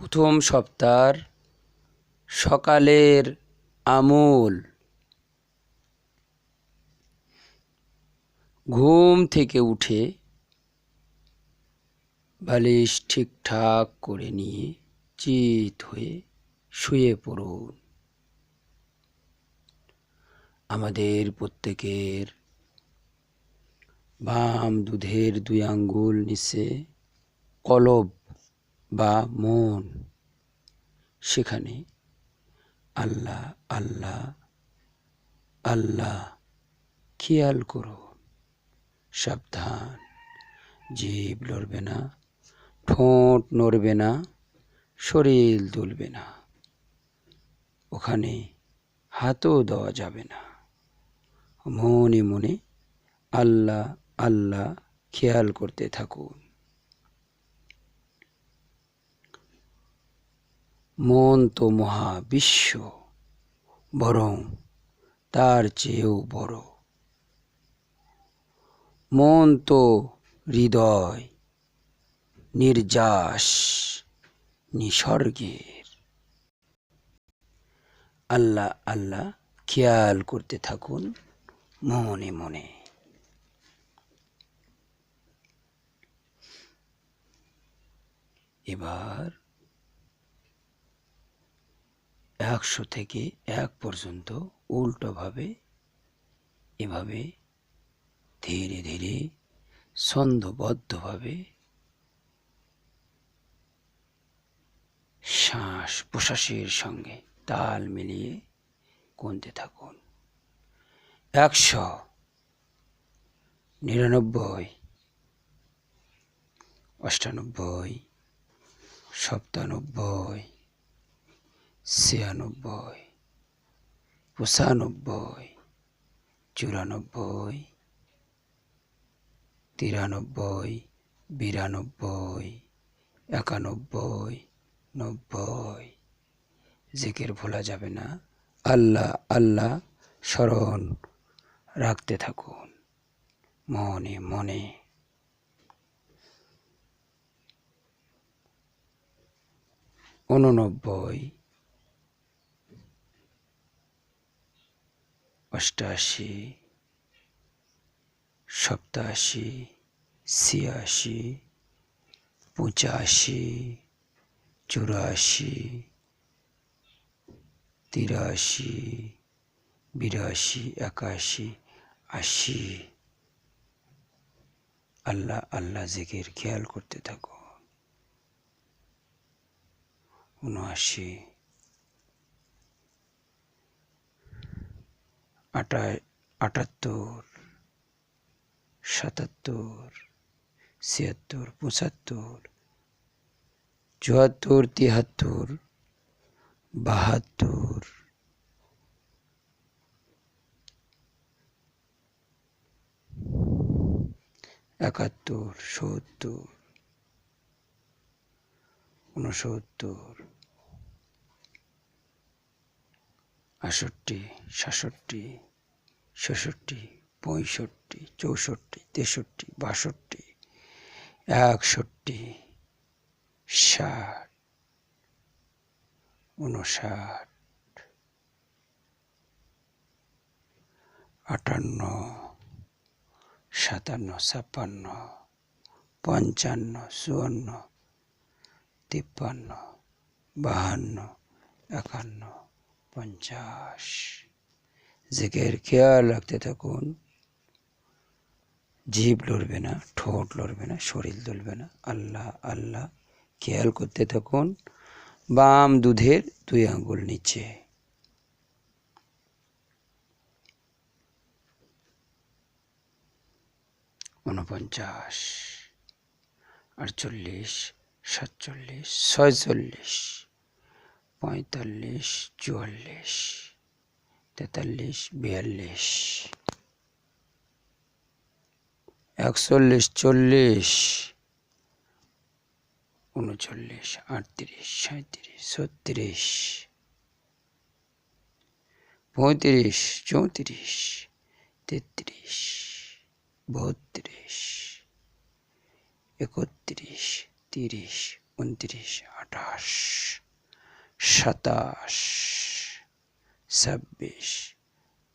প্রথম সপ্তাহের সকালের আমল। ঘুম থেকে উঠে বালিশ ঠিকঠাক করে নিয়ে চিত হয়ে শুয়ে পড়ুন। আমাদের প্রত্যেকের বাম দুধের 2 আঙ্গুল নিচে কলব বা মন, সেখানে আল্লাহ আল্লাহ আল্লাহ খেয়াল করুন। সাবধান, জিভ লড়বে না, ঠোঁট নড়বে না, শরীর দুলবে না, ওখানে হাতও দেওয়া যাবে না। মনে মনে আল্লাহ আল্লাহ খেয়াল করতে থাকুন। মন তো মহাবিশ্ব, বরং তার চেয়েও বড়। মন তো হৃদয়, নির্যাস নিসর্গের। আল্লাহ আল্লাহ খেয়াল করতে থাকুন মনে মনে। এবার 100 থেকে 1 পর্যন্ত উল্টোভাবে এভাবে ধীরে ধীরে ছন্দবদ্ধভাবে শ্বাস প্রশ্বাসের সঙ্গে তাল মিলিয়ে গুনতে থাকুন। 100, 99, 98, 97, 96, 95, 94, 93, 92, 91, 90। জিকির ভোলা যাবে না। আল্লাহ আল্লাহ স্মরণ রাখতে থাকুন মনে মনে। 89, 88, 87, 86, 85, 84, 83, 82, 81, 80। আল্লাহ আল্লাহ জিকির খেয়াল করতে থাকো। 79, 78, 77, 76, 75, 74, 73, 72, 71, 70, 69, 68, 67, 66, 65, 64, 63, 62, 61, 60, 59, 58, 57, 56, 55, 54, 53, 52, 51, 50। জিকির খেয়াল রাখতে থাকুন। জিভ লড়বে না, ঠোঁট লড়বে না, শরীর দুলবে না। আল্লাহ আল্লাহ খেয়াল করতে থাকুন বাম দুধের 2 আঙ্গুল নিচে। 49, 48, 47, 46, 45, 44, 43, 42, 41, 40, 39, 38, 37, 36, 35, 34, 33, 32, 31, 30, 29, 28, 27, 26,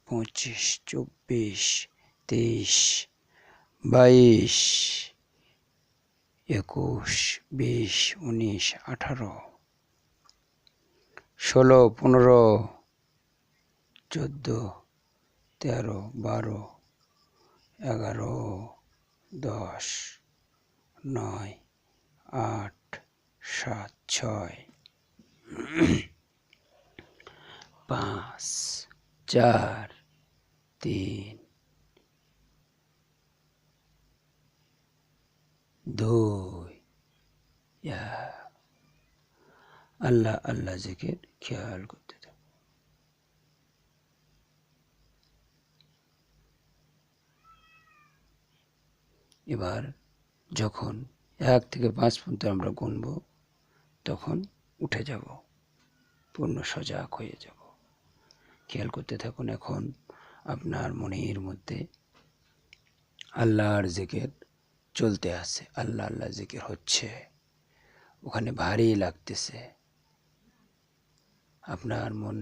25, 24, 23, 22, 21, 20, 19, 18, 16, 15, 14, 13, 12, 11, 10, 9, 8, 7, 6, 5, 4, 3, 2, আল্লাহ আল্লাহ জিকির খেয়াল করতে থাকো। এবার যখন 1 থেকে 5 পর্যন্ত আমরা গুনব, তখন উঠে যাব, পূর্ণ সজাগ হয়ে যাব। খেয়াল করতে থাকুন। এখন আপনার মনের মধ্যে আল্লাহর জিকির চলতে আছে, আল্লাহ আল্লাহ জিকির হচ্ছে, ওখানে ভারী লাগতেছে, আপনার মন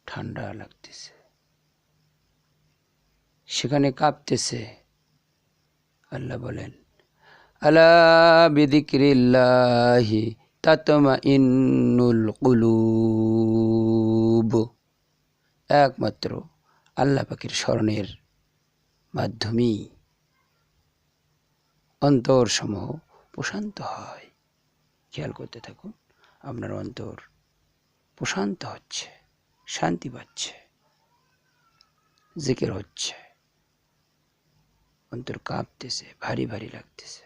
ঠান্ডা লাগতেছে, সেখানে কাঁপতেছে। আল্লাহ বলেন, আলা বিযিকরিল্লাহি তাতমাইন্নুল কুলুব। একমাত্র আল্লাহ পাকের স্মরণের মাধ্যমেই অন্তর সমূহ প্রশান্ত হয়। খেয়াল করতে থাকুন, আপনার অন্তর প্রশান্ত হচ্ছে, শান্তি পাচ্ছে, জিকির হচ্ছে, অন্তর কাঁপতেছে, ভারী ভারী লাগতেছে।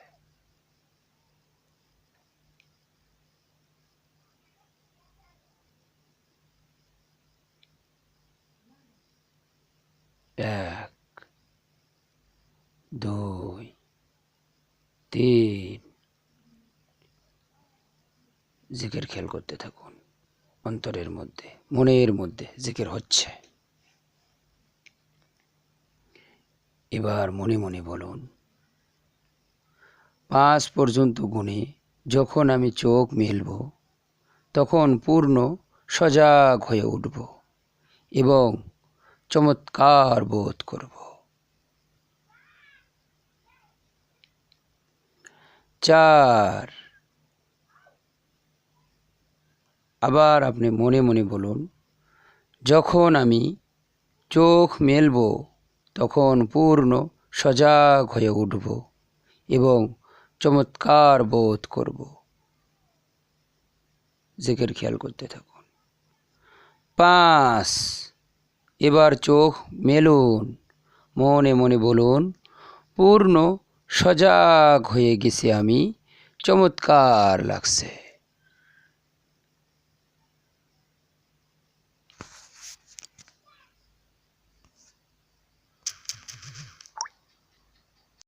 এক, 2, 3, জিকির খেয়াল করতে থাকুন। অন্তরের মধ্যে, মনের মধ্যে জিকির হচ্ছে। এবার মনে মনে বলুন, 5 পর্যন্ত গুনে যখন আমি চোখ মেলব, তখন পূর্ণ সজাগ হয়ে উঠব এবং চমৎকার বোধ করব। 4, আবার আপনি মনে মনে বলুন, যখন আমি চোখ মেলব, তখন পূর্ণ সজাগ হয়ে উঠব এবং চমৎকার বোধ করব। জিকির খেয়াল করতে থাকুন। 5, এবার চোখ মেলুন, মনে মনে বলুন, পূর্ণ সজাগ হয়ে গেছি আমি, চমৎকার লাগছে।